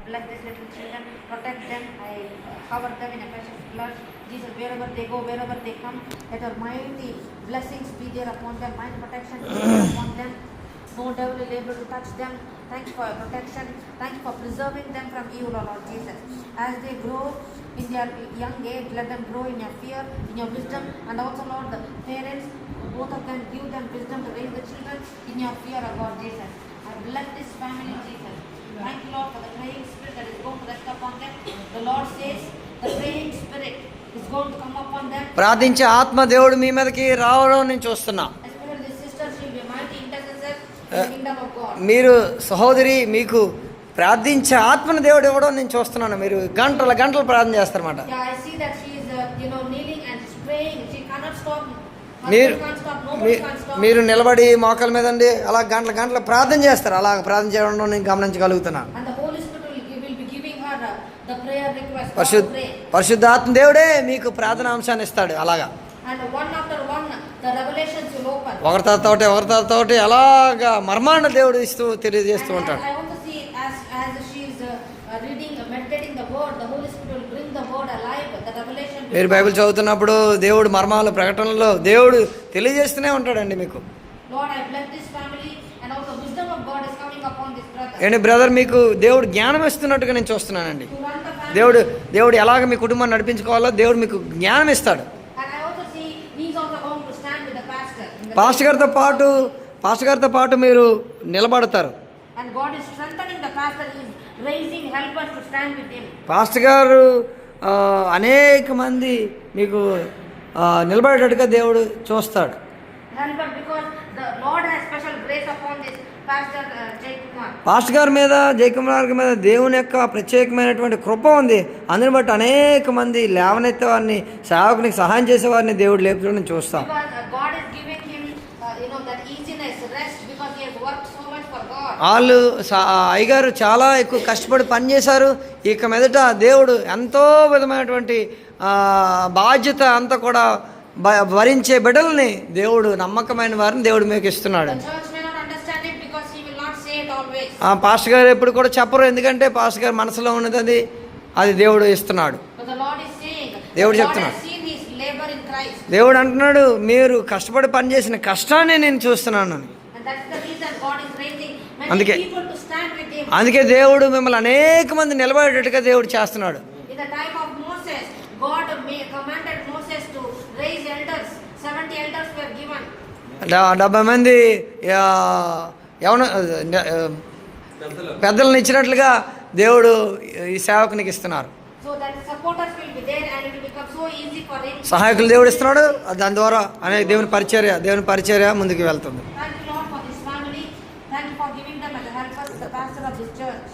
bless these little children, protect them. I cover them in a precious blood. Jesus, wherever they go, wherever they come, let your mighty blessings be there upon them, mighty protection be there upon them. No devil will be able to touch them. Thanks for your protection. Thanks for preserving them from evil, O Lord Jesus. As they grow in their young age, let them grow in your fear, in your wisdom, and also, Lord, the parents, both of them, give them wisdom to raise the children in your fear, O Lord Jesus. I bless this family, Jesus. Thank you, Lord, for the praying spirit that is going to rest upon them. The Lord says the praying spirit is going to come upon them. ప్రార్థించే ఆత్మ దేవుడు మీ మీదకి రావడం నేను చూస్తున్నా. Especially this sister, she will be a mighty intercessor in the kingdom of God. మీరు సహోదరి, మీకు ప్రార్థించే ఆత్మను దేవుడు ఇవ్వడం నేను చూస్తున్నాను. మీరు గంటల గంటలు ప్రార్థన చేస్తారన్నమాట. Yeah, I see that she is kneeling and praying. She cannot stop. మీరు నిలబడి మోకాల మీద అండి అలా గంటల గంటలు ప్రార్థన చేస్తారు. అలా ప్రార్థన చేయడం నేను గమనించగలుగుతున్నాను. పరిశుద్ధాత్మ దేవుడే మీకు ప్రార్థన అంశాన్ని ఇస్తాడు. అలాగా ఒకరి తర్వాత అలాగా మర్మాన్ని దేవుడు ఇస్తూ తెలియజేస్తూ ఉంటాడు. మీరు బైబిల్ చదువుతున్నప్పుడు దేవుడు మర్మాల ప్రకటనలో దేవుడు తెలియజేస్తూనే ఉంటాడండి మీకు. ఏంటి బ్రదర్, మీకు దేవుడు జ్ఞానం ఇస్తున్నట్టుగా నేను చూస్తున్నానండి. దేవుడు ఎలాగ మీ కుటుంబాన్ని నడిపించుకోవాలో దేవుడు మీకు జ్ఞానం ఇస్తాడు. పాస్టర్ గారితో పాటు మీరు నిలబడతారు. పాస్టర్ గారు అనేక మంది మీకు నిలబడేటట్టుగా దేవుడు చూస్తాడు. పాస్టర్ గారి మీద, జయకుమార్ గారి మీద దేవుని యొక్క ప్రత్యేకమైనటువంటి కృప ఉంది. అందుని బట్టి అనేక మంది లేవనెత్తే వారిని, సేవకునికి సహాయం చేసే వారిని దేవుడు లేపుతాడని చూస్తాం. వాళ్ళు అయ్యగారు చాలా ఎక్కువ కష్టపడి పనిచేశారు. ఇక మీదట దేవుడు ఎంతో విధమైనటువంటి బాధ్యత అంతా కూడా భరించే బిడ్డల్ని దేవుడు, నమ్మకమైన వారిని దేవుడు మీకు ఇస్తున్నాడు. పాస్టర్ గారు ఎప్పుడు కూడా చెప్పరు, ఎందుకంటే పాస్టర్ గారు మనసులో ఉన్నది అది దేవుడు ఇస్తున్నాడు. దేవుడు చెప్తున్నాడు, దేవుడు అంటున్నాడు మీరు కష్టపడి పనిచేసిన కష్టాన్ని నేను చూస్తున్నాను. అందుకే దేవుడు మిమ్మల్ని అనేక మంది నిలబడేటట్టుగా దేవుడు చేస్తున్నాడు. 70 మంది పెద్దలను ఇచ్చినట్లుగా దేవుడు ఈ సేవకునికి ఇస్తున్నారు. సహాయకులు దేవుడు ఇస్తున్నాడు. దాని ద్వారా అనేక దేవుని పరిచర్య ముందుకు వెళ్తుంది. Thank you, Lord, for this family. Thank you for giving them as a helper, the pastor of this church.